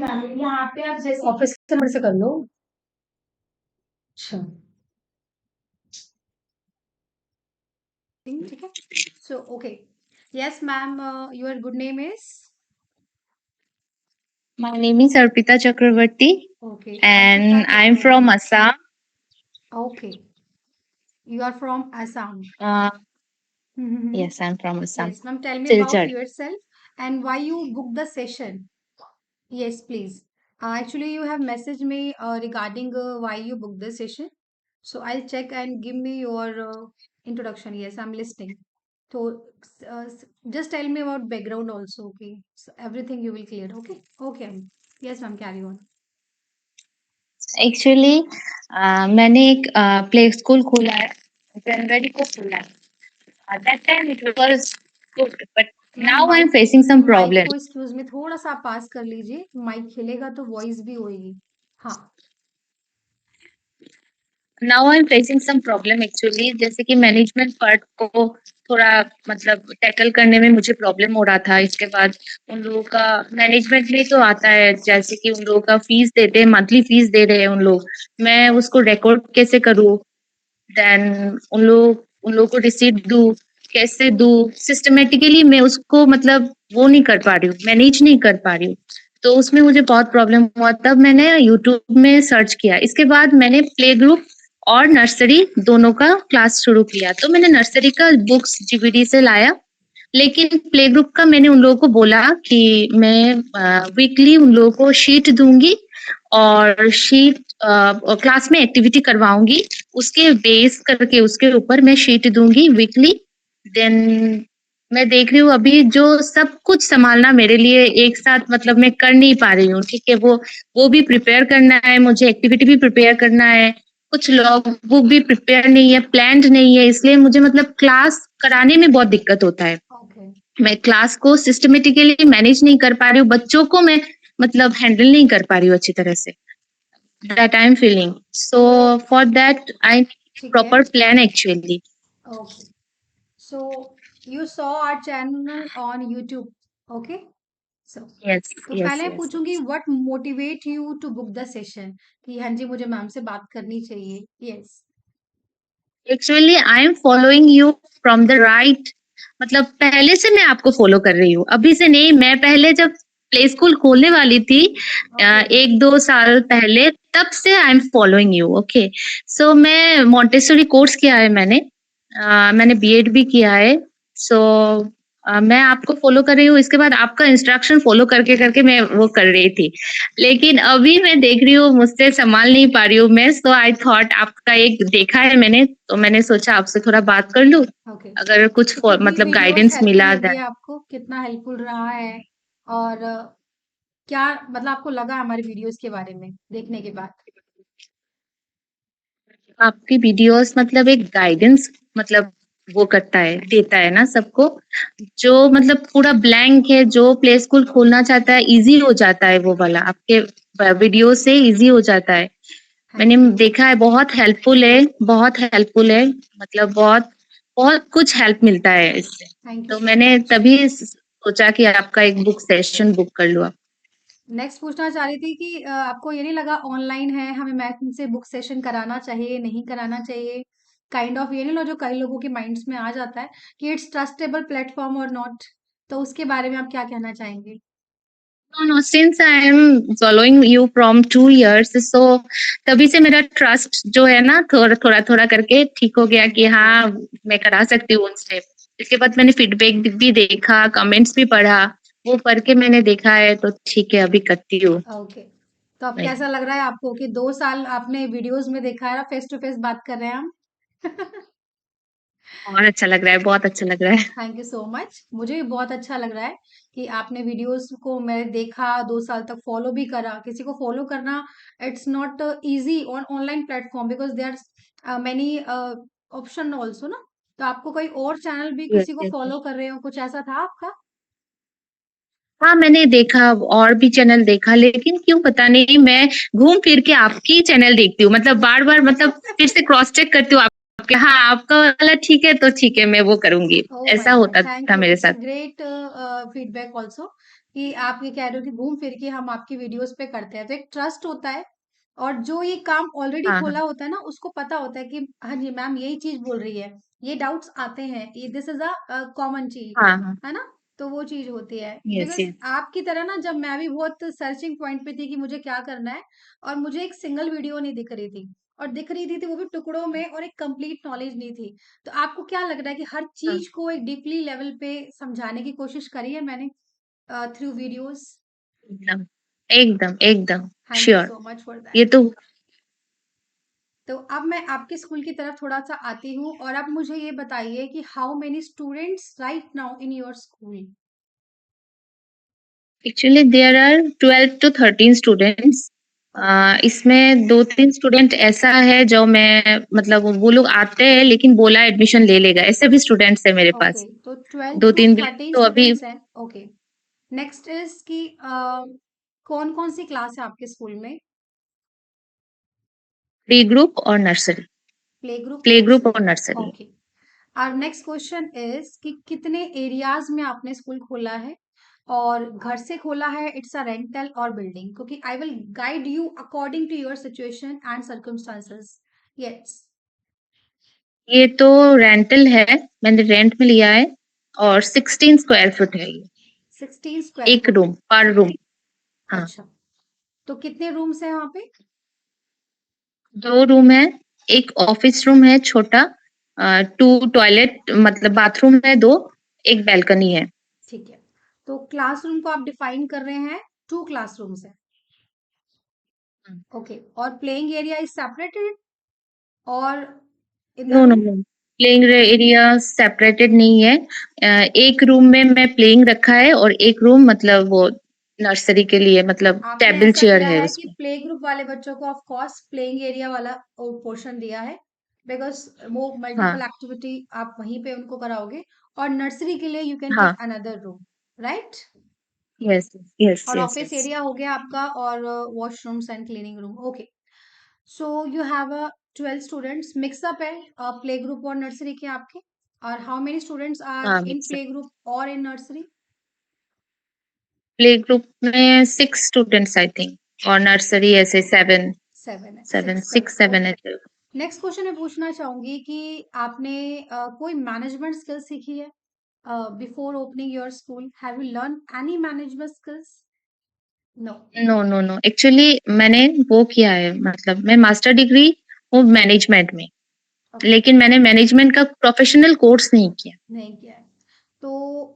Ma'am यहाँ पे आप जैसे ऑफिस के नंबर से कर लो। अच्छा ठीक है। So okay, yes ma'am, your good name is? My name is Arpita Chakravarti okay, Arpita and I'm from Chakravarti. Assam. Okay, you are from Assam. Uh, yes, I'm from Assam. Yes, ma'am, tell me about Silchar. yourself and why you booked the session. Yes, please. Actually, you have messaged me regarding why you booked the session. So I'll check and give me your introduction. Yes, I'm listening. So just tell me about background also. Okay, so everything you will clear. Okay, okay. Yes, ma'am, carry on. Actually, मैंने एक play school खोला है, जनवरी को खोला है. At that time it was good, but ma'am now I'm mike facing some mike problems. को excuse me थोड़ा सा आप पास कर लीजिए, माइक हिलेगा तो वॉइस भी होएगी। हाँ। Now I'm facing some problem actually, जैसे कि मैनेजमेंट पार्ट को थोड़ा मतलब टैकल करने में मुझे प्रॉब्लम हो रहा था. इसके बाद उन लोगों का मैनेजमेंट में तो आता है, जैसे कि उन लोगों का फीस देते हैं, मंथली फीस दे रहे हैं उन लोग, मैं उसको रिकॉर्ड कैसे करूँ, देन उन लोगों को रिसीट दूँ, कैसे दूँ, सिस्टमेटिकली मैं उसको मतलब वो नहीं कर पा रही हूँ, मैनेज नहीं कर पा रही हूँ. तो उसमें मुझे बहुत प्रॉब्लम हुआ. तब मैंने यूट्यूब में सर्च किया. इसके बाद मैंने प्ले ग्रुप और नर्सरी दोनों का क्लास शुरू किया. तो मैंने नर्सरी का बुक्स डीवीडी से लाया, लेकिन प्ले ग्रुप का मैंने उन लोगों को बोला कि मैं वीकली उन लोगों को शीट दूंगी और शीट क्लास में एक्टिविटी करवाऊंगी, उसके बेस करके उसके ऊपर मैं शीट दूंगी वीकली. देन मैं देख रही हूँ अभी जो सब कुछ संभालना मेरे लिए एक साथ मतलब मैं कर नहीं पा रही हूँ. ठीक है, वो भी प्रिपेयर करना है, मुझे एक्टिविटी भी प्रिपेयर करना है, कुछ लॉग बुक भी प्रिपेयर नहीं है, प्लान्ड नहीं है, इसलिए मुझे मतलब क्लास कराने में बहुत दिक्कत होता है. ओके, मैं क्लास को सिस्टमेटिकली मैनेज नहीं कर पा रही हूँ, बच्चों को मैं मतलब हैंडल नहीं कर पा रही हूँ अच्छी तरह से. That I am feeling. So तो फॉर दैट आई ठीक है। Proper plan actually. Okay, so you saw our channel on YouTube. Okay, so yes तो यस पहले मैं यस. पूछूंगी what motivate you to book the session, कि हाँ जी मुझे मैम से बात करनी चाहिए। Yes. Actually I am following you from the right, मतलब पहले से मैं आपको फॉलो कर रही हूँ, अभी से नहीं. मैं पहले जब प्ले स्कूल खोलने वाली थी ओके, 1-2 साल पहले, तब से I am following you. Okay, so मैं मॉन्टेसरी कोर्स किया है मैंने, मैंने बीएड भी किया है. सो मैं आपको फॉलो कर रही हूँ. इसके बाद आपका इंस्ट्रक्शन फॉलो करके करके मैं वो कर रही थी, लेकिन अभी मैं देख रही हूँ मुझसे संभाल नहीं पा रही हूँ मैं. सो आई थॉट आपका एक देखा है मैंने, तो मैंने सोचा आपसे थोड़ा बात कर लूँ, ओके। अगर कुछ तो कितनी मतलब वीडियोस गाइडेंस हेल्पफुल मिला लगी है that. आपको, कितना हेल्पफुल रहा है, और क्या मतलब आपको लगा हमारी वीडियोस के बारे में देखने के बाद? आपकी वीडियोस मतलब एक गाइडेंस मतलब वो करता है, देता है ना सबको, जो मतलब पूरा ब्लैंक है, जो प्ले स्कूल खोलना चाहता है इजी हो जाता है, वो वाला आपके वीडियो से इजी हो जाता है. मैंने थैंक यू। देखा है, बहुत हेल्पफुल है, बहुत हेल्पफुल है, मतलब बहुत बहुत कुछ हेल्प मिलता है इससे. थैंक यू तो सो मैंने मच। तभी सोचा कि आपका एक बुक सेशन बुक कर लूँ. नेक्स्ट पूछना चाह रही थी कि आपको ये नहीं लगा ऑनलाइन है, हमें मैम से बुक सेशन कराना चाहिए नहीं कराना चाहिए? काइंड ऑफ ये नहीं लो जो कई लोगों के माइंड्स में आ जाता है कि इट्स ट्रस्टेबल प्लेटफॉर्म और नॉट, तो उसके बारे में आप क्या कहना चाहेंगे? No, no, since I am following you from 2 years, so तभी से मेरा ट्रस्ट जो है ना थोड़ा थोड़ा थोड़ा करके ठीक हो गया कि हाँ मैं करा सकती हूँ स्टेप. इसके बाद मैंने फीडबैक भी देखा, कमेंट्स भी पढ़ा, वो पढ़ के मैंने देखा है, तो ठीक है अभी करती हूँ. ओके, तो अब कैसा लग रहा है आपको कि 2 साल आपने वीडियोस में देखा है, फेस टू फेस बात कर रहे हैं हम? बहुत अच्छा लग रहा है, बहुत अच्छा लग रहा है. थैंक यू सो मच, मुझे भी बहुत अच्छा लग रहा है कि आपने वीडियोस को मैंने देखा, 2 साल तक फॉलो भी करा। किसी को फॉलो करना it's not easy on online platform because there are many option also ना। तो आपको कोई और चैनल भी यस किसी को यस. फॉलो कर रहे हो, कुछ ऐसा था आपका? हाँ, मैंने देखा और भी चैनल देखा, लेकिन क्यों पता नहीं मैं घूम फिर के आपकी चैनल देखती हूँ, मतलब बार बार मतलब फिर से क्रॉस चेक करती हूँ आपके. हाँ, आपका वाला ठीक है तो ठीक है, मैं वो करूंगी. ओह माय ऐसा गॉड, होता थैंक था यू, मेरे इट्स अ साथ. ग्रेट फीडबैक ऑल्सो कि आप ये कह रहे हो कि घूम फिर के हम आपकी वीडियोस पे करते हैं, तो एक ट्रस्ट होता है। और जो ये काम ऑलरेडी हाँ खोला हाँ होता है ना, उसको पता होता है कि हाँ जी मैम यही चीज बोल रही है, ये डाउट्स आते हैं, ये दिस इज अ कॉमन चीज, हाँ हाँ। है ना। तो वो चीज होती है, यस बिकॉज यस। आपकी तरह ना जब मैं भी बहुत सर्चिंग पॉइंट पे थी कि मुझे क्या करना है, और मुझे एक सिंगल वीडियो नहीं दिख रही थी, और दिख रही थी तो वो भी टुकड़ों में, और एक कंप्लीट नॉलेज नहीं थी। तो आपको क्या लग रहा है कि हर हाँ, चीज को एक डीपली लेवल पे समझाने की कोशिश करी है मैंने थ्रू वीडियोस? एकदम एकदम एकदम thank you sure. So much for ये दैट। तो तो अब मैं आपके स्कूल की तरफ थोड़ा सा आती हूँ, और अब मुझे ये बताइए कि how many students right now in your school? Actually there are 12 to 13 students. Okay. इसमें 2-3 स्टूडेंट ऐसा है जो मैं मतलब वो लोग आते हैं लेकिन बोला एडमिशन ले लेगा, ऐसे भी स्टूडेंट्स है मेरे ओके, पास। तो 12 दो टू तीन भी 13 तो अभी स्टूडेंट्स हैं। ओके। नेक्स्ट इज कि कौन कौन सी क्लास है आपके स्कूल में? प्री ग्रुप और नर्सरी। प्ले ग्रुप और प्ले ग्रुप नर्सरी। और नर्सरी। ओके। और नेक्स्ट क्वेश्चन इज कि कितने एरियाज में आपने स्कूल खोला है, और घर से खोला है, it's a rental or building, क्योंकि I will guide you according to your situation and circumstances. Yes. ये तो रेंटल है, मैंने रेंट में लिया है, और 16 स्क्वायर फुट है ये। 16 स्क्वायर एक फुट रूम पर रूम। हाँ। अच्छा, तो कितने रूम्स हैं वहाँ पे? 2 रूम है, एक ऑफिस रूम है छोटा, 2 टॉयलेट मतलब बाथरूम है, 2, एक बैल्कनी है। ठीक है, तो क्लासरूम को आप डिफाइन कर रहे हैं, 2 क्लासरूम्स हैं। ओके, और playing area is separated or in the no no room? No, playing area separated नहीं है। एक रूम में मैं प्लेइंग रखा है और एक रूम मतलब वो नर्सरी के लिए, मतलब आपने टेबल ऐसा चेयर किया है है कि उसमें। प्ले ग्रुप वाले बच्चों को ऑफ कोर्स प्लेइंग एरिया वाला पोर्शन दिया है, बिकॉज वो हाँ मल्टीपल एक्टिविटी आप वहीं पे उनको कराओगे, और नर्सरी के लिए यू कैन टेक हाँ। Another room, right. Yes yes और यस ऑफिस यस। एरिया हो गया आपका, और washrooms and cleaning room. Okay, so you have a 12 students, mix up है प्ले ग्रुप और नर्सरी के आपके। और हाउ मेनी स्टूडेंट्स आर हाँ इन मिक्स। प्ले ग्रुप और इन नर्सरी? प्ले ग्रुप में 6 स्टूडेंट्स आई थिंक, और नर्सरी ऐसे 7, 7 है, 7 6 6 7। 7 ओके। ऐसे। नेक्स्ट क्वेश्चन मैं पूछना चाहूंगी कि आपने कोई मैनेजमेंट स्किल सीखी है before opening your school? Have you learn any management skills? No. No no no, actually मैंने वो किया है, मतलब मैं मास्टर डिग्री हूँ मैनेजमेंट में, ओके, लेकिन मैंने मैनेजमेंट का प्रोफेशनल कोर्स नहीं किया। नहीं किया है। तो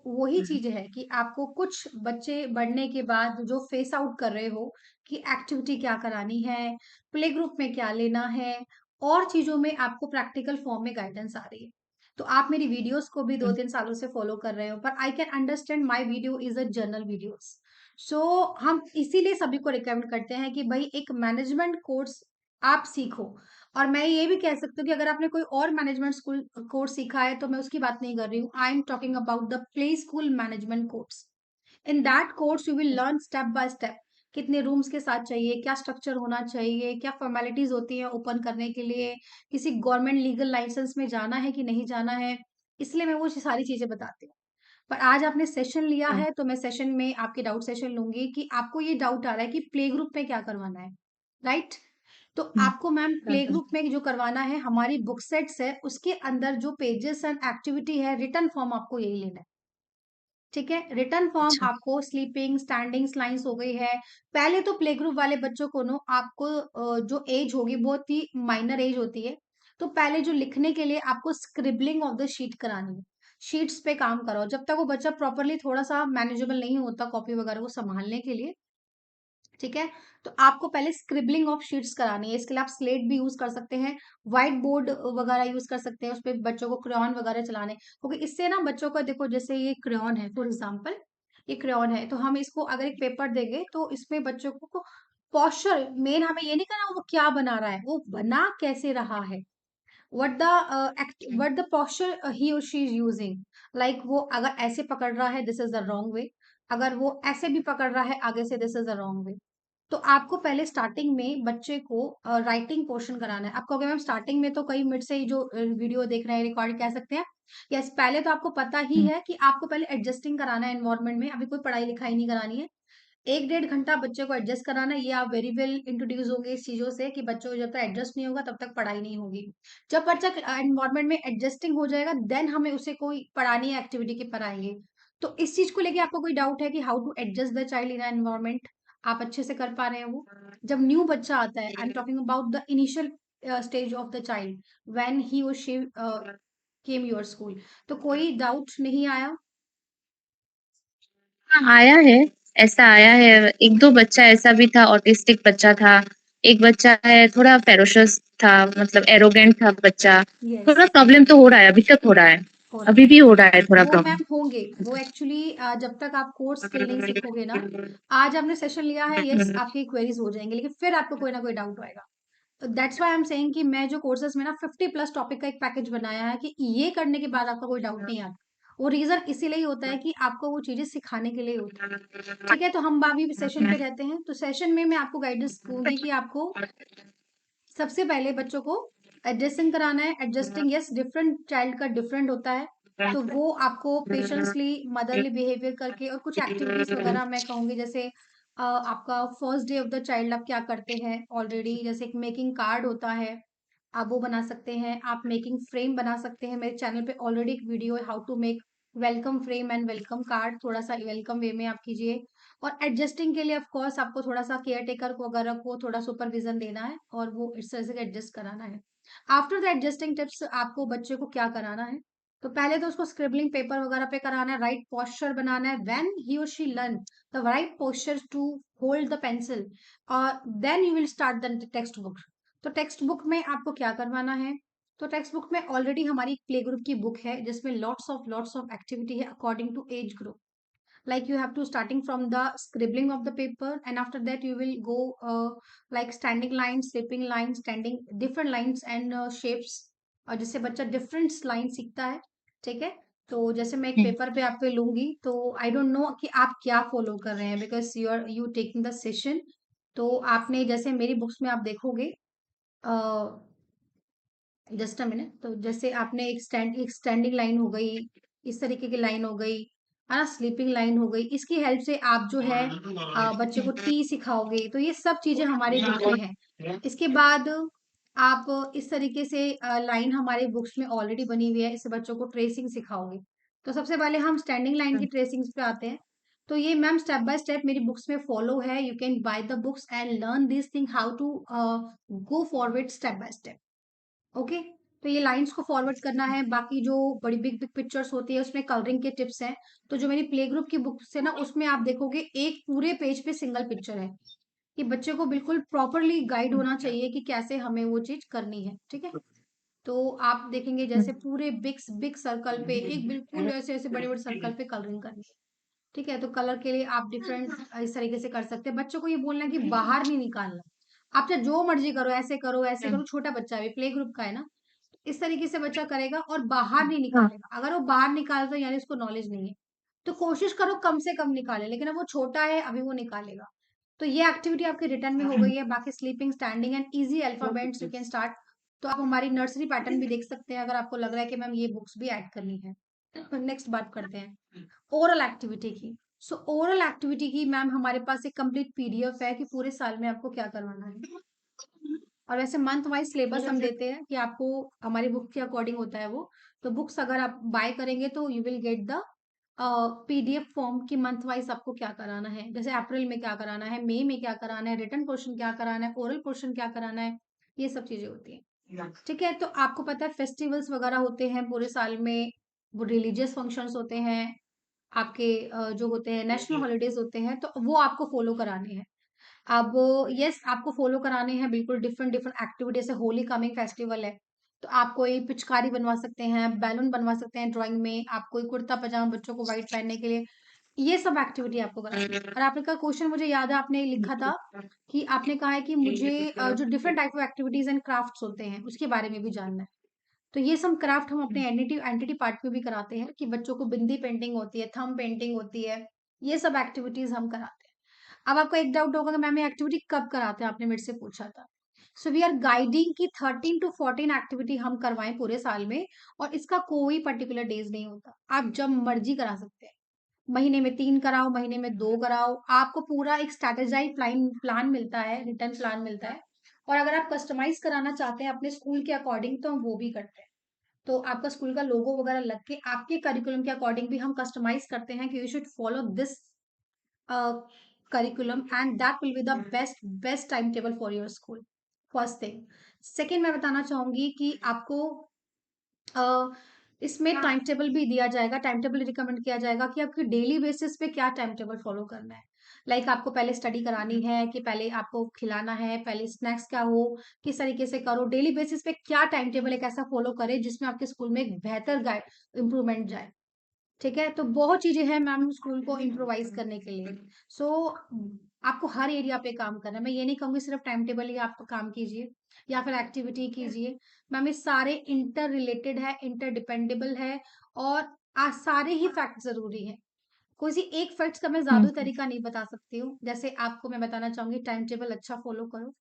वही हम्म, चीज है कि आपको कुछ बच्चे बढ़ने के बाद जो फेस आउट कर रहे हो कि एक्टिविटी क्या करानी है, प्ले ग्रुप में क्या लेना है, और चीजों में आपको प्रैक्टिकल फॉर्म में गाइडेंस आ रही है। तो आप मेरी वीडियोस को भी दो हम्म, तीन सालों से फॉलो कर रहे हो, पर I can understand my video is a journal videos. So हम इसीलिए सभी को रिकमेंड करते हैं कि भाई एक मैनेजमेंट कोर्स आप सीखो। और मैं ये भी कह सकती हूँ कि अगर आपने कोई और मैनेजमेंट स्कूल कोर्स सीखा है तो मैं उसकी बात नहीं कर रही हूँ, I am talking about the play school management course. In that course you will learn step by step कितने रूम्स के साथ चाहिए, क्या स्ट्रक्चर होना चाहिए, क्या फॉर्मेलिटीज होती हैं ओपन करने के लिए, किसी गवर्नमेंट लीगल लाइसेंस में जाना है कि नहीं जाना है। इसलिए मैं वो सारी चीजें बताती हूँ। पर आज आपने सेशन लिया हम्म, है तो मैं सेशन में आपके डाउट सेशन लूंगी कि आपको ये डाउट आ रहा है कि प्ले ग्रुप में क्या करवाना है, राइट। तो हम्म, आपको मैम हाँ, प्ले हाँ, ग्रुप में जो करवाना है, हमारी बुक सेट्स है, उसके अंदर जो पेजेस एंड एक्टिविटी है, रिटर्न फॉर्म आपको यही लेना है। ठीक है, रिटर्न फॉर्म अच्छा। आपको स्लीपिंग स्टैंडिंग लाइंस हो गई है। पहले तो प्ले ग्रुप वाले बच्चों को नो आपको जो एज होगी बहुत ही माइनर एज होती है, तो पहले जो लिखने के लिए आपको स्क्रिबलिंग ऑफ द शीट करानी है। शीट्स पे काम कराओ जब तक वो बच्चा प्रॉपरली थोड़ा सा मैनेजेबल नहीं होता कॉपी वगैरह को संभालने के लिए। ठीक है, तो आपको पहले स्क्रिबलिंग ऑफ शीट्स करानी है। इसके लिए आप स्लेट भी यूज कर सकते हैं, व्हाइट बोर्ड वगैरह यूज कर सकते हैं, उस पे बच्चों को क्रेयॉन वगैरह चलाने, क्योंकि इससे ना बच्चों का देखो, जैसे ये क्रेयॉन है फॉर एग्जांपल, ये क्रेयॉन है, तो हम इसको अगर एक पेपर देंगे तो इसमें बच्चों को पॉस्चर, मेन हमें ये नहीं करना वो क्या बना रहा है, वो बना कैसे रहा है, what the hmm, what the posture ही और शी इज यूजिंग। लाइक वो अगर ऐसे पकड़ रहा है, this is the wrong way, अगर वो ऐसे भी पकड़ रहा है आगे से, this is the wrong way. तो आपको पहले स्टार्टिंग में बच्चे को राइटिंग पोर्शन कराना है। आप कहोगे मैम स्टार्टिंग में तो कई मिनट से ही जो वीडियो देख रहे हैं रिकॉर्ड कह सकते हैं। यस, पहले तो आपको पता ही है कि आपको पहले एडजस्टिंग कराना है एनवायरनमेंट में, अभी कोई पढ़ाई लिखाई नहीं करानी है। 1 डेढ़ घंटा बच्चे को एडजस्ट कराना है। ये आप वेरी वेल इंट्रोड्यूस होंगे इस चीजों से कि बच्चों को जब तक एडजस्ट नहीं होगा तब तक पढ़ाई नहीं होगी। जब बच्चा एनवायरनमेंट में एडजस्टिंग हो जाएगा देन हमें उसे कोई पढ़ानी है एक्टिविटी के पढ़ाएंगे। तो इस चीज को लेके आपको कोई डाउट है कि how to adjust the child in environment, आप अच्छे से कर पा रहे हैं वो? जब न्यू बच्चा आता है, I am talking about the initial stage of the child when he और शी केम योर स्कूल, तो कोई डाउट नहीं आया? हाँ, आया है, ऐसा आया है। 1-2 बच्चा ऐसा भी था, ऑटिस्टिक बच्चा था। एक बच्चा है थोड़ा फेरोशियस था, मतलब एरोगेंट था बच्चा। यस, थोड़ा प्रॉब्लम तो हो रहा है, अभी तक हो रहा है। हो रहा अभी है। भी हो रहा है थोड़ा वो प्रॉब्लम। मैम होंगे, वो एक्चुअली जब तक आप कोर्स स्किल नहीं सीखोगे ना, आज आपने सेशन लिया है, यस आपकी क्वेरीज हो जाएंगे, लेकिन फिर आपको कोई ना कोई डाउट आएगा। That's why I am saying कि मैं जो कोर्सेज में ना 50+ टॉपिक का एक पैकेज बनाया है कि ये करने के बाद आपका कोई डाउट नहीं आता। वो रीजन इसीलिए ही होता है कि आपको वो चीजें सिखाने के लिए होता है। ठीक है, तो हम अभी सेशन पे रहते हैं। तो सेशन में मैं आपको गाइडेंस दूंगी कि आपको सबसे पहले बच्चों को एडजस्टिंग कराना है। एडजस्टिंग यस, डिफरेंट चाइल्ड का डिफरेंट होता है, तो वो आपको पेशेंसली मदरली बिहेवियर करके और कुछ एक्टिविटीज वगैरह मैं कहूंगी, जैसे आपका first day of the child आप क्या करते हैं ऑलरेडी, जैसे एक मेकिंग कार्ड होता है, आप वो बना सकते हैं। आप मेकिंग फ्रेम बना सकते हैं, मेरे चैनल पे ऑलरेडी एक वीडियो है how to make welcome frame and welcome card, थोड़ा सा वेलकम वे में आप कीजिए। और एडजस्टिंग के लिए ऑफ कोर्स आपको थोड़ा सा केयर टेकर को वगैरह को थोड़ा सुपरविजन देना है और वो इस तरह से एडजस्ट कराना है। आफ्टर द एडजस्टिंग टिप्स आपको बच्चे को क्या कराना है, तो पहले तो उसको स्क्रिबलिंग पेपर वगैरह पे कराना है, राइट पोस्चर बनाना है व्हेन ही और she learn the right posture to hold the pencil, और then you will start the text book. तो टेक्स्ट बुक में आपको क्या करवाना है, तो टेक्स्ट बुक में ऑलरेडी हमारी प्ले ग्रुप की बुक है जिसमें लॉट्स ऑफ एक्टिविटी है according to age group. Like you have to starting from the scribbling of the paper, and after that you will go like standing lines, slipping lines, standing different lines and shapes, और जिससे बच्चा different line सीखता है। ठीक है, तो जैसे मैं एक पेपर पे आप पे लूंगी, तो आई डोंट नो कि आप क्या फॉलो कर रहे हैं because you taking the session. तो आपने जैसे मेरी बुक्स में आप देखोगे, जस्ट अ मिनट, तो जैसे आपने एक स्टैंडिंग लाइन हो गई, इस तरीके की लाइन हो गई, है ना, स्लीपिंग लाइन हो गई, इसकी हेल्प से आप जो है बच्चे को टी सिखाओगे, तो ये सब चीजें हमारी बुक में है। इसके बाद आप इस तरीके से लाइन हमारे बुक्स में ऑलरेडी बनी हुई है, इससे बच्चों को ट्रेसिंग सिखाओगे। तो सबसे पहले हम स्टैंडिंग लाइन की ट्रेसिंग पे आते हैं। तो ये मैम स्टेप बाय स्टेप मेरी बुक्स में फॉलो है, you can buy the books and learn this thing how to go forward step by step. Okay, तो ये लाइंस को फॉरवर्ड करना है। बाकी जो बड़ी बिग बिग पिक्चर्स होती है उसमें कलरिंग के टिप्स हैं। तो जो मेरी प्ले ग्रुप की बुक है ना, उसमें आप देखोगे एक पूरे पेज पे सिंगल पिक्चर है कि बच्चे को बिल्कुल प्रॉपरली गाइड होना चाहिए कि कैसे हमें वो चीज करनी है। ठीक है, तो आप देखेंगे जैसे पूरे बिग बिग सर्कल पे एक बिल्कुल ऐसे ऐसे बड़े बड़े सर्कल पे कलरिंग करनी है। ठीक है, तो कलर के लिए आप डिफरेंट इस तरीके से कर सकते हैं। बच्चों को ये बोलना है कि बाहर नहीं निकालना, आप चाहे जो मर्जी करो ऐसे करो, छोटा बच्चा है प्ले ग्रुप का है ना, इस तरीके से बच्चा करेगा और बाहर नहीं निकालेगा। अगर वो बाहर निकालता है यानी उसको नॉलेज नहीं है, तो कोशिश करो कम से कम निकाले, लेकिन अब वो छोटा है अभी वो निकालेगा। तो ये एक्टिविटी आपके रिटर्न में हो गई है। बाकी sleeping, standing and easy alphabets you can start. तो आप हमारी नर्सरी पैटर्न भी देख सकते हैं अगर आपको लग रहा है कि मैम ये बुक्स भी ऐड करनी है। नेक्स्ट बात करते हैं ओरल एक्टिविटी की। सो ओरल एक्टिविटी की मैम हमारे पास एक कंप्लीट पीडीएफ है कि पूरे साल में आपको क्या करवाना है। और वैसे मंथ वाइज सिलेबस हम देते हैं कि आपको हमारी बुक के अकॉर्डिंग होता है वो। तो बुक्स अगर आप बाय करेंगे तो you will get the PDF form की मंथ वाइज आपको क्या कराना है, जैसे अप्रैल में क्या कराना है, मई में क्या कराना है, रिटर्न पोर्शन क्या कराना है, ओरल पोर्शन क्या कराना है, ये सब चीजें होती हैं। ठीक है, तो आपको पता है फेस्टिवल्स वगैरह होते हैं पूरे साल में, वो रिलीजियस फंक्शंस होते हैं आपके, जो होते हैं नेशनल हॉलीडेज होते हैं, तो वो आपको फॉलो कराने हैं। अब यस आपको फॉलो कराने हैं बिल्कुल डिफरेंट डिफरेंट एक्टिविटी, जैसे होली कमिंग फेस्टिवल है, तो आप कोई पिचकारी बनवा सकते हैं, बैलून बनवा सकते हैं ड्राइंग में, आप कोई कुर्ता पजामा बच्चों को व्हाइट पहनने के लिए, ये सब एक्टिविटी आपको करानी है। और आपका क्वेश्चन मुझे याद है आपने लिखा था कि आपने कहा है कि मुझे जो different type of activities and crafts होते हैं उसके बारे में भी जानना है। तो ये सब क्राफ्ट हम अपने एंटिटी एंटिटी पार्ट में भी कराते हैं कि बच्चों को बिंदी पेंटिंग होती है, थंब पेंटिंग होती है, ये सब एक्टिविटीज हम कराते हैं। अब आपको एक डाउट होगा कि मैम ये एक्टिविटी कब कराते हैं, आपने मेरे से पूछा था। सो वी आर गाइडिंग की 13 to 14 एक्टिविटी हम करवाएं पूरे साल में, और इसका कोई पर्टिकुलर डेज नहीं होता, आप जब मर्जी करा सकते हैं। महीने में 3 कराओ, महीने में 2 कराओ, आपको पूरा एक स्ट्रैटेजाइज प्लान मिलता है, रिटर्न प्लान मिलता है। और अगर आप कस्टमाइज कराना चाहते हैं अपने स्कूल के अकॉर्डिंग, तो हम वो भी करते हैं। तो आपका स्कूल का लोगो वगैरह लग के आपके करिकुलम के अकॉर्डिंग भी हम कस्टमाइज करते हैं कि you should follow this curriculum, and that will be the best timetable for your school. First thing. Second, मैं बताना चाहूंगी कि आपको इसमें टाइम टेबल भी दिया जाएगा, टाइम टेबल रिकमेंड किया जाएगा कि आपकी डेली बेसिस पे क्या टाइम टेबल फॉलो करना है। लाइक आपको पहले स्टडी करानी है कि पहले आपको खिलाना है, पहले स्नैक्स क्या हो, किस तरीके से करो, डेली बेसिस पे क्या टाइम टेबल एक ऐसा फॉलो करे जिसमें आपके स्कूल में एक बेहतर इंप्रूवमेंट जाए। ठीक है, तो बहुत चीजें हैं मैम स्कूल को इम्प्रोवाइज करने के लिए। सो आपको हर एरिया पे काम करना है। मैं ये नहीं कहूंगी सिर्फ टाइम टेबल ही आप काम कीजिए या फिर एक्टिविटी कीजिए। मैम ये सारे इंटर रिलेटेड है, इंटर डिपेंडेबल है, और सारे ही फैक्ट जरूरी है। कोई सी एक फैक्ट का मैं ज्यादा तरीका नहीं बता सकती हूँ। जैसे आपको मैं बताना चाहूंगी, टाइम टेबल अच्छा फॉलो करो।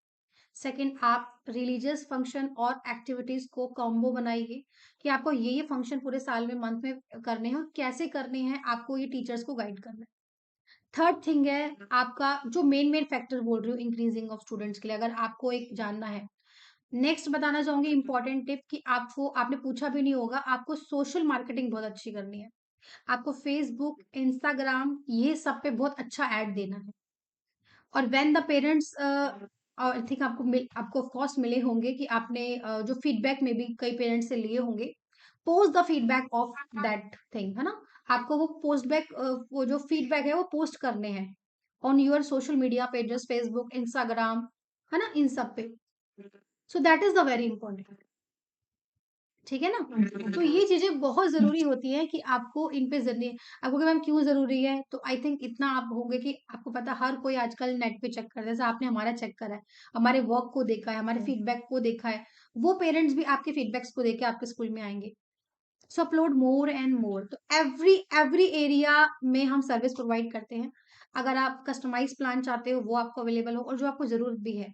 सेकंड, आप रिलीजियस फंक्शन और एक्टिविटीज को कॉम्बो बनाइए कि आपको ये फंक्शन पूरे साल में, मंथ में करने हैं, कैसे करने हैं, आपको ये टीचर्स को गाइड करना है। थर्ड थिंग है आपका जो मेन फैक्टर बोल रही हूँ इंक्रीजिंग ऑफ स्टूडेंट्स के लिए, अगर आपको एक जानना है। नेक्स्ट बताना चाहूंगी इंपॉर्टेंट टिप कि आपको, आपने पूछा भी नहीं होगा, आपको सोशल मार्केटिंग बहुत अच्छी करनी है। आपको फेसबुक, इंस्टाग्राम, ये सब पे बहुत अच्छा ऐड देना है। और when the parents, I think आपको ऑफ कोर्स मिले होंगे कि आपने जो फीडबैक में भी कई पेरेंट्स से लिए होंगे, post the feedback of that thing, है ना। आपको वो वो जो फीडबैक है वो पोस्ट करने हैं on your social media pages, Facebook, Instagram, है ना, इन सब पे। So that is the very important. ठीक है ना। तो ये चीजें बहुत जरूरी होती है कि आपको इन पे जरिए, आपको कि मैम क्यों जरूरी है, तो आई थिंक इतना आप होंगे कि आपको पता, हर कोई आजकल नेट पे चेक कर रहा है। जैसे आपने हमारा चेक करा है, हमारे वर्क को देखा है, हमारे फीडबैक को देखा है, वो पेरेंट्स भी आपके फीडबैक्स को देख के आपके स्कूल में आएंगे। सो अपलोड मोर एंड मोर। तो एवरी एरिया में हम सर्विस प्रोवाइड करते हैं। अगर आप कस्टमाइज प्लान चाहते हो वो आपको अवेलेबल हो, और जो आपको जरूरत भी है।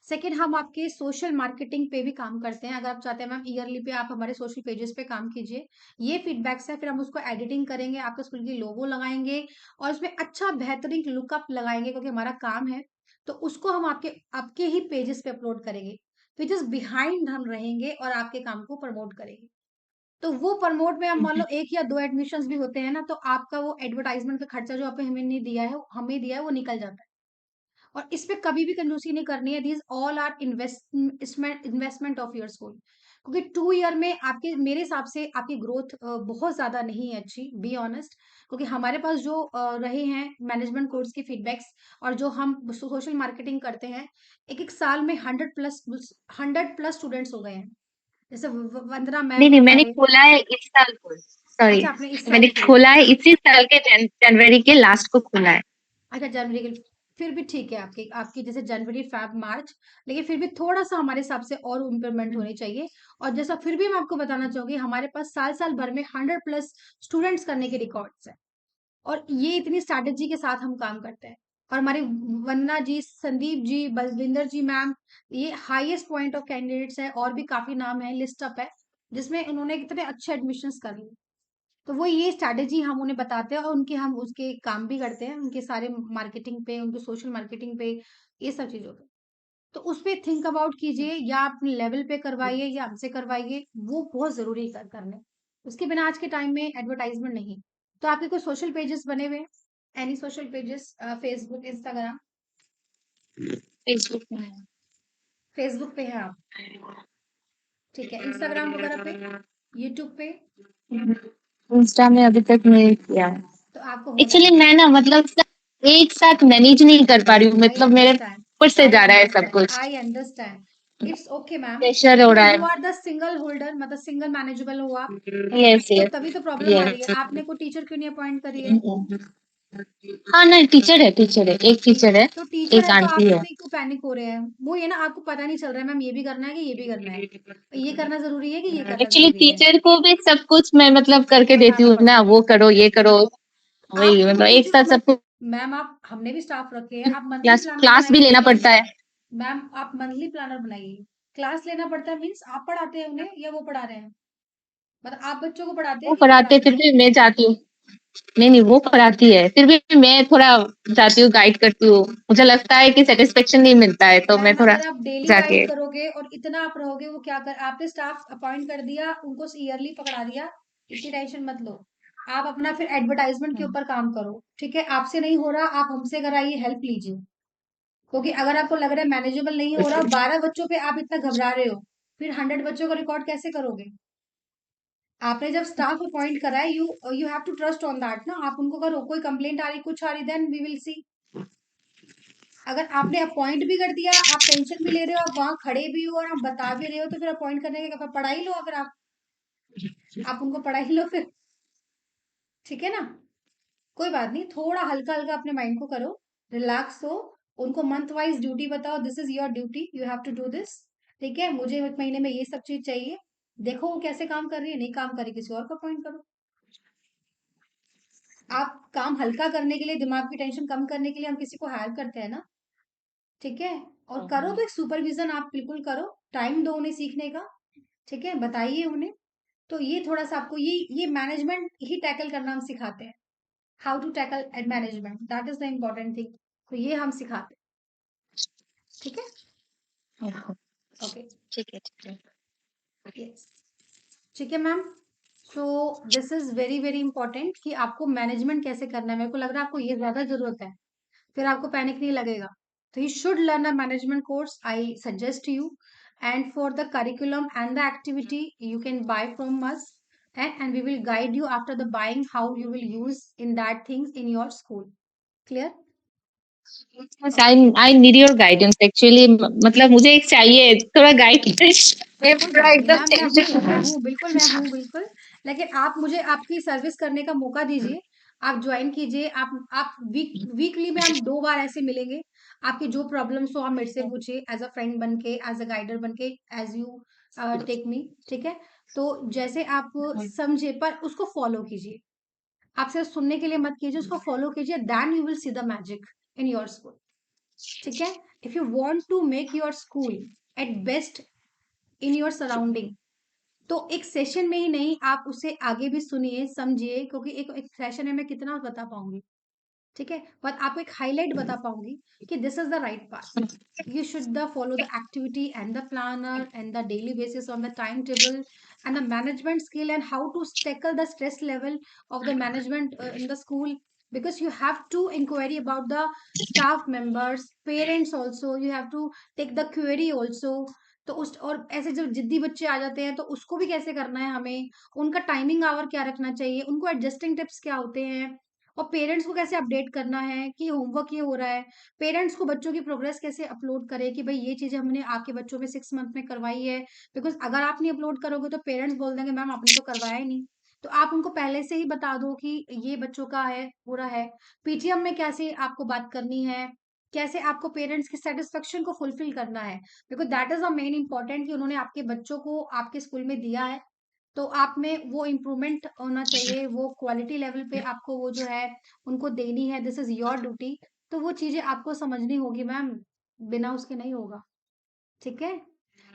सेकेंड, हम आपके सोशल मार्केटिंग पे भी काम करते हैं। अगर आप चाहते हैं मैम ईयरली पे आप हमारे सोशल पेजेस पे काम कीजिए, ये फीडबैक्स है, फिर हम उसको एडिटिंग करेंगे, आपके स्कूल की लोगो लगाएंगे, और उसमें अच्छा बेहतरीन लुकअप लगाएंगे, क्योंकि हमारा काम है। तो उसको हम आपके आपके ही पेजेस पे अपलोड करेंगे, पेजेस बिहाइंड हम रहेंगे और आपके काम को प्रमोट करेंगे। तो वो प्रमोट में, हम मान लो 1 या 2 एडमिशन्स भी होते हैं ना, तो आपका वो एडवर्टाइजमेंट का खर्चा जो आपने हमें दिया है, वो निकल जाता है। और इस पे कभी भी कंजूसी नहीं करनी है। These all are investment of your school. क्योंकि 2 ईयर में आपके, मेरे हिसाब से आपकी ग्रोथ बहुत ज्यादा नहीं है अच्छी, बी ऑनेस्ट। क्योंकि हमारे पास जो रहे हैं मैनेजमेंट कोर्स की फीडबैक्स, और जो हम सोशल मार्केटिंग करते हैं, एक एक साल में 100+ स्टूडेंट्स हो गए हैं। जैसे वंदना नहीं मैम नहीं, मैंने हमारे। खोला है इस साल को, सॉरी, अच्छा, आपने इस मैंने साल खोला। खोला है इसी साल के जनवरी के लास्ट को खोला है। अच्छा, जनवरी के, फिर भी ठीक है, आपकी आपकी जैसे जनवरी, फैब, मार्च। लेकिन फिर भी थोड़ा सा हमारे हिसाब से और इम्प्रूवमेंट होनी चाहिए। और जैसा फिर भी मैं आपको बताना चाहूंगी, हमारे पास साल साल भर में 100+ स्टूडेंट्स करने के रिकॉर्ड्स हैं। और ये इतनी स्ट्रैटेजी के साथ हम काम करते हैं। और हमारे वंदना जी, संदीप जी, बलविंदर जी मैम, ये हाईएस्ट पॉइंट ऑफ कैंडिडेट्स है, और भी काफी नाम है, लिस्ट अप है, जिसमें उन्होंने कितने अच्छे एडमिशन्स कर लिए। तो वो ये स्ट्रैटेजी हम उन्हें बताते हैं, और उनके हम उसके काम भी करते हैं, उनके सारे मार्केटिंग पे, उनके सोशल मार्केटिंग पे, ये सब चीजों पे। तो उस पे थिंक अबाउट कीजिए, या अपने लेवल पे करवाइए या हमसे करवाइए, वो बहुत जरूरी करने। उसके बिना आज के टाइम में एडवर्टाइजमेंट नहीं। तो आपके कोई सोशल पेजेस बने हुए हैं? Any social pages? Facebook, Instagram? Facebook में है। फेसबुक पे है आप? ठीक है, इंस्टाग्राम वगैरह पे, यूट्यूब पे? इंस्टा में अभी तक नहीं किया है। तो आपको होना एक्चुअली है। मैं ना, मतलब सब एक साथ मैनेज नहीं कर पा रही हूँ, आई मतलब मेरे अंडरस्टैंड, ऊपर से आई जा रहा है सब अंडरस्टैंड, कुछ, I understand. It's okay ma'am. Pressure हो क्योंकि रहा यू है। आर द सिंगल होल्डर, मतलब सिंगल मैनेजेबल हो आप, यस तो यस तभी तो प्रॉब्लम आ रही है। यस। आपने कोई टीचर क्यों नहीं अपॉइंट करी है? हाँ नहीं, टीचर है, एक टीचर है, तो टीचर एक है तो आप आंटी है। इतने क्यों पैनिक हो रहे हैं? वो ये ना, आपको पता नहीं चल रहा है मैम, ये भी करना है कि ये भी करना है, ये करना जरूरी है कि ये करना एक्चुअली जरूरी है, टीचर को भी सब कुछ मैं मतलब करके देती बताना हूँ पड़ता ना, है। वो करो ये करो, वही आपको मतलब एक टीचर को साथ सब कुछ मैम आप हमने भी स्टाफ रखे हैं, आप मंथली क्लास प्लानर क्लास भी बनाइए। लेना पड़ता है? मैम आप मंथली प्लानर बनाइए। क्लास लेना पड़ता है मीन्स आप पढ़ाते हैं उन्हें या वो पढ़ा रहे हैं? मतलब आप बच्चों को पढ़ाते वो हैं कि वो पढ़ाते हैं, पढ़ाते फिर हैं? भी मैं जाती हूँ। नहीं नहीं, वो पढ़ाती है, फिर भी मैं थोड़ा जाती हूँ, गाइड करती हूँ। मुझे लगता है कि सेटिस्फेक्शन नहीं मिलता है, तो मैं मैम थोड़ा अगर आप डेली जाके। गाइड करोगे और इतना आप रहोगे, वो क्या कर, आपने स्टाफ अपॉइंट कर दिया, उनको ईयरली पकड़ा दिया, इतनी टेंशन मत लो। आप अपना फिर एडवर्टाइजमेंट के हम्म, ऊपर काम करो, ठीक है? आपसे नहीं हो रहा, आप हमसे कराइए, हेल्प लीजिए। क्योंकि अगर आपको लग रहा है मैनेजेबल नहीं हो रहा, 12 बच्चों पे आप इतना घबरा रहे हो, फिर 100 बच्चों का रिकॉर्ड कैसे करोगे? आपने जब स्टाफ अपॉइंट करा है, you you have to trust on that ना। आप उनको करो, कोई कंप्लेंट आ रही, कुछ आ रही, देन वी विल सी। अगर आपने अपॉइंट भी कर दिया, आप टेंशन भी ले रहे हो, आप वहां खड़े भी हो और आप बता भी रहे हो, तो फिर अपॉइंट करने के क्या, पढ़ाई लो। अगर आप उनको पढ़ाई लो फिर, ठीक है ना? कोई बात नहीं, थोड़ा हल्का हल्का अपने माइंड को करो, रिलैक्स हो। उनको मंथ वाइज ड्यूटी बताओ, this is your duty, you have to do this. ठीक है, मुझे एक महीने में ये सब चीज चाहिए। देखो वो कैसे काम कर रही है, नहीं काम कर रही, किसी और को अपॉइंट करो। आप काम हल्का करने के लिए, दिमाग की टेंशन कम करने के लिए हम किसी को हायर करते हैं ना, ठीक है? और करो तो एक सुपरविजन आप बिल्कुल करो, टाइम दो उन्हें सीखने का, ठीक है? बताइए उन्हें। तो ये थोड़ा सा आपको ये मैनेजमेंट ही टैकल करना हम सिखाते हैं। How to tackle management, that is the important thing. तो ये हम सिखाते हैं, ठीक है? ओके, ठीक है ठीक है। यस, ठीक है ma'am. So this is very very important कि आपको मैनेजमेंट कैसे करना है। मेरे को लग रहा है आपको ये ज्यादा जरूरत है, फिर आपको पैनिक नहीं लगेगा। तो you should learn a management course, I suggest you. And for the curriculum and the activity, you can buy from us, and we will guide you after the buying how you will use in that things in your school. Clear? Yes, Okay. I need your guidance actually, मतलब मुझे एक चाहिए थोड़ा guidance. मैं कोई पूरा बात नहीं एकदम मैम, मैं टेंशन। हूँ बिल्कुल, मैं हूँ बिल्कुल। लेकिन आप मुझे आपकी सर्विस करने का मौका दीजिए। आप ज्वाइन कीजिए, आप वीकली में हम 2 बार ऐसे मिलेंगे। आपकी जो प्रॉब्लम्स हो आप मेरे से पूछिए, एज अ फ्रेंड बन के, एज अ गाइडर बन के, एज यू टेक मी, ठीक है? तो जैसे आप समझे, पर उसको फॉलो कीजिए। आप सिर्फ सुनने के लिए मत कीजिए, उसको फॉलो कीजिए, then you will see the magic in your school, ठीक है? If you want to make your school at best in your surrounding, तो एक सेशन में ही नहीं, आप उसे आगे भी सुनिए, समझिए, क्योंकि एक सेशन में मैं कितना बता पाऊंगी, ठीक है? बट आपको एक हाईलाइट बता पाऊंगी कि this is the right path. You should the follow the activity and the planner and the daily basis on the timetable and the management skill and how to tackle the stress level of the management in the school, because you have to inquiry about the staff members, parents also, you have to take the query also। तो उस और ऐसे जब जिद्दी बच्चे आ जाते हैं तो उसको भी कैसे करना है हमें, उनका टाइमिंग आवर क्या रखना चाहिए, उनको एडजस्टिंग टिप्स क्या होते हैं, और पेरेंट्स को कैसे अपडेट करना है कि होमवर्क ये हो रहा है। पेरेंट्स को बच्चों की प्रोग्रेस कैसे अपलोड करें कि भाई ये चीजें हमने आपके बच्चों में 6 मंथ में करवाई है। बिकॉज अगर आप नहीं अपलोड करोगे तो पेरेंट्स बोल देंगे मैम आपने तो करवाया ही नहीं। तो आप उनको पहले से ही बता दो कि ये बच्चों का है, पूरा है। पीटीएम में कैसे आपको बात करनी है, कैसे आपको पेरेंट्स की सेटिस्फेक्शन को फुलफिल करना है, because that is a main important कि उन्होंने आपके बच्चों को आपके स्कूल में दिया है, तो आप में वो इम्प्रूवमेंट होना चाहिए, वो क्वालिटी लेवल पे आपको वो जो है उनको देनी है, दिस इज योर ड्यूटी। तो वो चीजें आपको समझनी होगी मैम, बिना उसके नहीं होगा, ठीक है?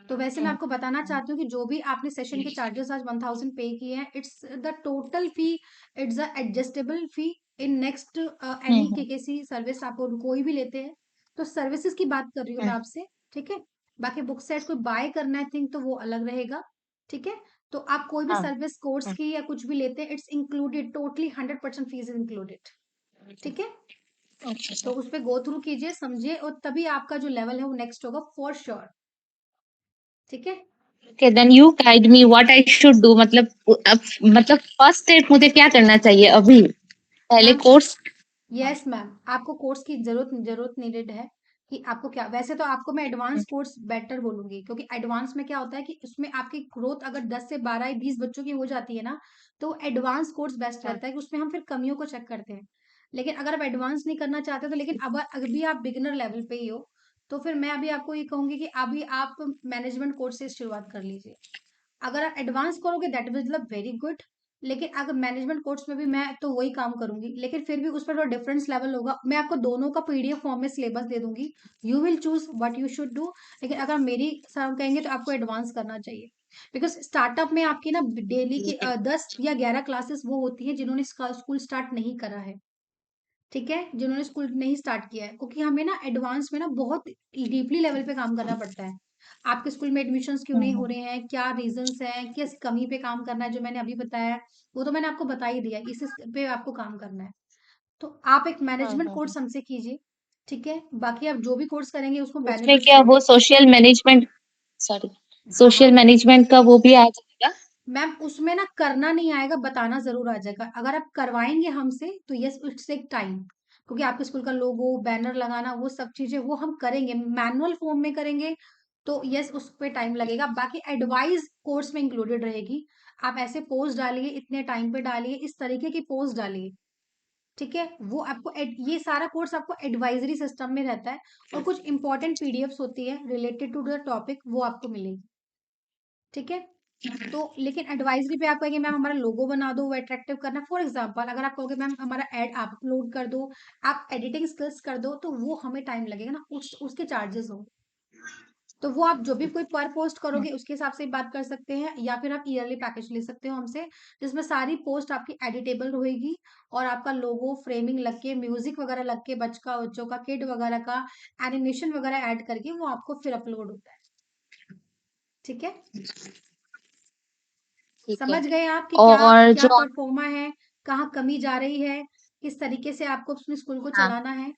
तो वैसे मैं आपको बताना चाहती हूँ कि जो भी आपने सेशन के चार्जेस आज 1000 पे किए हैं, it's the total fee, it's a adjustable fee in next any KKC service आप कोई भी लेते हैं। तो सर्विसेज की बात कर रही हूँ मैं आपसे, ठीक है? बाकी बुक सेट कोई बाय करना है थिंक तो वो अलग रहेगा, ठीक है? तो आप कोई भी सर्विस कोर्स की या कुछ भी लेते हैं, it's included, totally 100% fees included, ठीक है? तो उस पे गो थ्रू कीजिए, समझिए, और तभी आपका जो लेवल है वो नेक्स्ट होगा फॉर श्योर, ठीक है? Okay, then you guide me what I should do, मतलब फर्स्ट स्टेप मुझे क्या करना चाहिए अभी, पहले मैम कोर्स। यस मैम, आपको कोर्स की जरूरत नीडेड है कि आपको क्या, वैसे तो आपको मैं एडवांस कोर्स बेटर बोलूंगी, क्योंकि एडवांस में क्या होता है कि उसमें आपकी ग्रोथ अगर 10 से 12 या 20 बच्चों की हो जाती है ना, तो एडवांस कोर्स बेस्ट रहता है कि उसमें हम फिर कमियों को चेक करते हैं। लेकिन अगर आप एडवांस नहीं करना चाहते तो, लेकिन अब अभी आप बिगिनर लेवल पे ही हो, तो फिर मैं अभी आपको ये कहूंगी कि अभी आप मैनेजमेंट कोर्स से शुरुआत कर लीजिए। अगर आप एडवांस करोगे दैट विल वेरी गुड, लेकिन अगर मैनेजमेंट कोर्स में भी मैं तो वही काम करूंगी, लेकिन फिर भी उस पर जो डिफरेंस लेवल होगा, मैं आपको दोनों का पीडीएफ फॉर्म में सिलेबस दे दूंगी। You will choose what you should do. लेकिन अगर मेरी सर हम कहेंगे तो आपको एडवांस करना चाहिए, बिकॉज स्टार्टअप में आपकी ना डेली की 10 या 11 क्लासेस वो होती है जिन्होंने स्कूल स्टार्ट नहीं करा है। ठीक है, जिन्होंने स्कूल नहीं स्टार्ट किया है, क्योंकि हमें ना एडवांस में ना बहुत डीपली लेवल पे काम करना पड़ता है। आपके स्कूल में एडमिशन्स क्यों नहीं हो रहे हैं, क्या रीजंस हैं, किस कमी पे काम करना है, जो मैंने अभी बताया है, वो तो मैंने आपको बता ही दिया, इस पे आपको काम करना है। तो आप एक मैनेजमेंट कोर्स हमसे कीजिए, ठीक है, बाकी आप जो भी कोर्स करेंगे उसको उसमें बेनिफिट्स क्या होंगे। वो सोशल मैनेजमेंट, सॉरी, हाँ हाँ, सोशल मैनेजमेंट का वो भी आ जाएगा? मैम उसमें ना करना नहीं आएगा, बताना जरूर आ जाएगा। अगर आप करवाएंगे हमसे तो यस इट्स टेक टाइम, क्योंकि आपके स्कूल का लोगो बैनर लगाना वो सब चीजें वो हम करेंगे, मैनुअल फॉर्म में करेंगे, तो यस उस पे टाइम लगेगा। बाकी एडवाइस कोर्स में इंक्लूडेड रहेगी। आप ऐसे पोस्ट डालिए, इतने टाइम पे डालिए, इस तरीके की पोस्ट डालिए, ठीक है, वो आपको ये सारा कोर्स आपको एडवाइजरी सिस्टम में रहता है, और कुछ इंपॉर्टेंट पीडीएफ्स होती है रिलेटेड टू द टॉपिक, वो आपको मिलेगी, ठीक है। तो लेकिन एडवाइजरी पे आप कहेंगे मैम हमारा लोगो बना दो, वो अट्रैक्टिव करना, फॉर एग्जांपल अगर आप कहोगे मैम हमारा एड आप अपलोड कर दो, आप एडिटिंग स्किल्स कर दो, तो वो हमें टाइम लगेगा ना, उसके चार्जेस होंगे। तो वो आप जो भी कोई पर पोस्ट करोगे उसके हिसाब से बात कर सकते हैं, या फिर आप ईयरली पैकेज ले सकते हो हमसे, जिसमें सारी पोस्ट आपकी एडिटेबल रहेगी, और आपका लोगो फ्रेमिंग लग के, म्यूजिक वगैरह लग के, बच्चों का किड वगैरह का एनिमेशन वगैरह ऐड करके वो आपको फिर अपलोड होता है, ठीक है। ठीक है। समझ गए आप कि क्या और क्या जो, परफॉर्मा है, कहाँ कमी जा रही है, किस तरीके से आपको अपने स्कूल को हाँ चलाना है,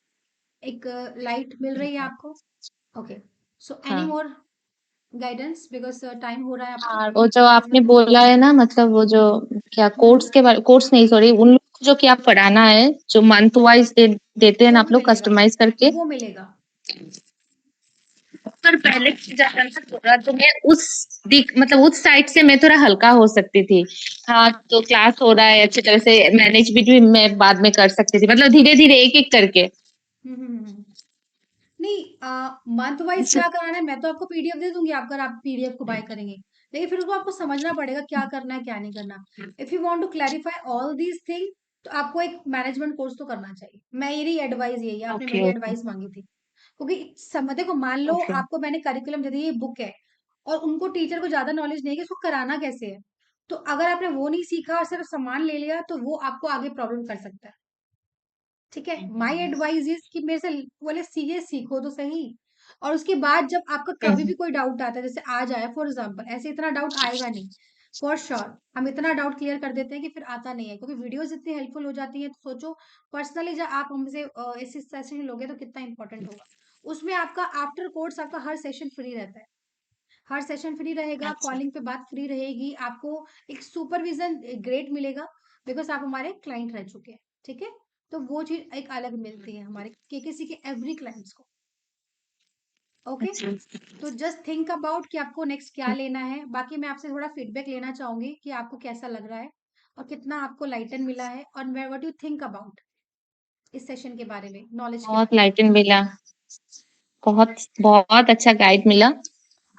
एक लाइट मिल रही है हाँ आपको। ओके, सो एनी हाँ। मोर गाइडेंस, बिकॉज टाइम हो रहा है आपका और वो जो आपने मैनेजमेंट। बोला है ना, मतलब वो जो क्या हम्म, कोर्स के बारे, कोर्स नहीं सॉरी, उन लोग को जो क्या पढ़ाना है, जो मंथ वाइज देते हैं ना वो आप भी लोग मिलेगा, कस्टमाइज करके, वो मिलेगा। पर पहले की ज्यादा ना थोड़ा तो मैं उस मतलब उस साइड से मैं थोड़ा हल्का हो सकती थी। हाँ, तो क्लास हो रहा है अच्छी तरह से, मैनेज भी मैं बाद में कर सकती थी, मतलब धीरे धीरे एक एक करके। हम्म हम्म, हम्म, हम्म। नहीं, मंथ वाइज क्या कराना है मैं तो आपको पीडीएफ दे दूंगी, आप अगर आप पीडीएफ को बाय करेंगे, लेकिन फिर उसको आपको समझना पड़ेगा क्या करना है क्या नहीं करना। If you want to clarify all these thing, तो आपको एक मैनेजमेंट कोर्स तो करना चाहिए। मेरी एडवाइस यही है, आपने ओके मेरी ओके एडवाइस मांगी थी, क्योंकि देखो मान लो ओके। आपको मैंने करिकुलम दे दिया, ये बुक है, और उनको टीचर को ज्यादा नॉलेज नहीं है कि उसको कराना कैसे है, तो अगर आपने वो नहीं सीखा और सिर्फ सामान ले लिया, तो वो आपको आगे प्रॉब्लम कर सकता है, ठीक है। माय एडवाइस इज कि मेरे से बोले सीधे सीखो तो सही, और उसके बाद जब आपका कभी भी कोई डाउट आता है, जैसे आज आया फॉर एग्जांपल, ऐसे इतना डाउट आएगा नहीं, फॉर श्योर हम इतना डाउट क्लियर कर देते हैं कि फिर आता नहीं है, क्योंकि वीडियोस इतनी हेल्पफुल हो जाती है। तो सोचो पर्सनली जब आप हमसे ऐसे सेशन लोगे तो कितना इंपॉर्टेंट होगा। उसमें आपका आफ्टर कोर्स आपका हर सेशन फ्री रहता है, हर सेशन फ्री रहेगा, अच्छा कॉलिंग पे बात फ्री रहेगी, आपको एक सुपरविजन ग्रेड मिलेगा, बिकॉज आप हमारे क्लाइंट रह चुके हैं, ठीक है। तो वो चीज एक अलग मिलती है हमारे के किसी के एवरी क्लाइंट्स को। ओके, अच्छा। तो जस्ट थिंक अबाउट कि आपको नेक्स्ट क्या लेना है। बाकी मैं आपसे थोड़ा फीडबैक लेना चाहूंगी कि आपको कैसा लग रहा है, और कितना आपको लाइटन मिला है, और व्हाट यू थिंक अबाउट इस सेशन के बारे में, नॉलेज के बहुत बारे में। लाइटन मिला, बहुत बहुत अच्छा गाइड मिला।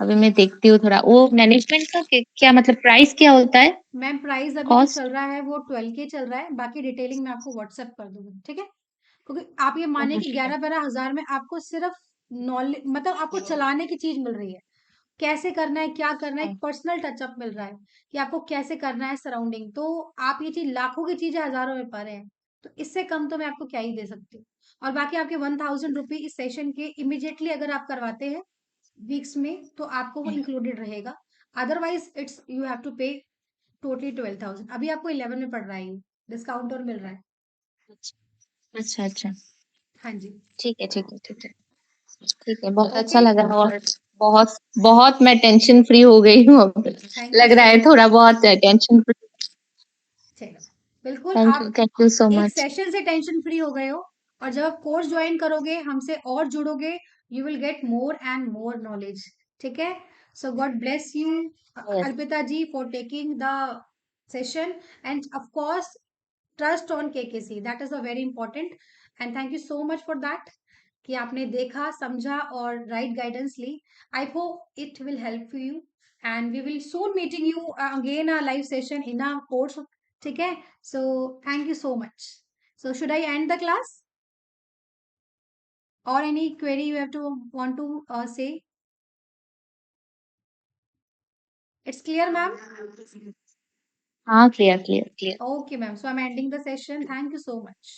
अभी मैं देखती हूँ थोड़ा वो मैनेजमेंट का क्या मतलब प्राइस क्या होता है, मैम प्राइस अभी जो चल कॉस्ट? रहा है वो 12K चल रहा है, बाकी डिटेलिंग मैं आपको व्हाट्सएप कर दूंगी, ठीक है। क्योंकि आप ये मानिए कि 11-12 हजार में आपको सिर्फ नॉलेज, मतलब आपको चलाने की चीज मिल रही है, कैसे करना है क्या करना है, एक पर्सनल टचअप मिल रहा है कि आपको कैसे करना है सराउंडिंग। तो आप ये चीज, लाखों की चीजें हजारों में पा रहे हैं, तो इससे कम तो मैं आपको क्या ही दे सकती हूँ। और बाकी आपके 1000 रुपी इस सेशन के इमिडिएटली अगर आप करवाते हैं वीक्स में, तो आपको वो इंक्लूडेड रहेगा। Otherwise it's you have to pay totally 12,000। अभी आपको 11 में पड़ रहा है, ये डिस्काउंट और मिल रहा है। अच्छा अच्छा, हाँ जी। ठीक है ठीक है ठीक है। ठीक है, बहुत अच्छा ओके, लगा, और बहुत बहुत मैं टेंशन फ्री हो गई हूँ अब। थैंक यू लग रहा सो है मच। थोड़ा बहुत टेंशन फ्री। चलो, बिल्कुल आप थैंक यू सो एक मच। सेशन से टेंशन फ्री हो गए हो, और जब आप कोर्स ज्वाइन करोगे हमसे और जुड़ोगे, you will get more and more knowledge, ठीक है। So God bless you yes. Arpita ji for taking the session, and of course trust on KKC, that is a very important, and thank you so much for that कि आपने देखा समझा और right guidance ली। I hope it will help you, and we will soon meeting you again a live session in a course, ठीक है? So thank you so much. So should I end the class or any query you have to want to say? It's clear, ma'am? हाँ, clear clear clear. Okay, ma'am. So I'm ending the session. Thank you so much.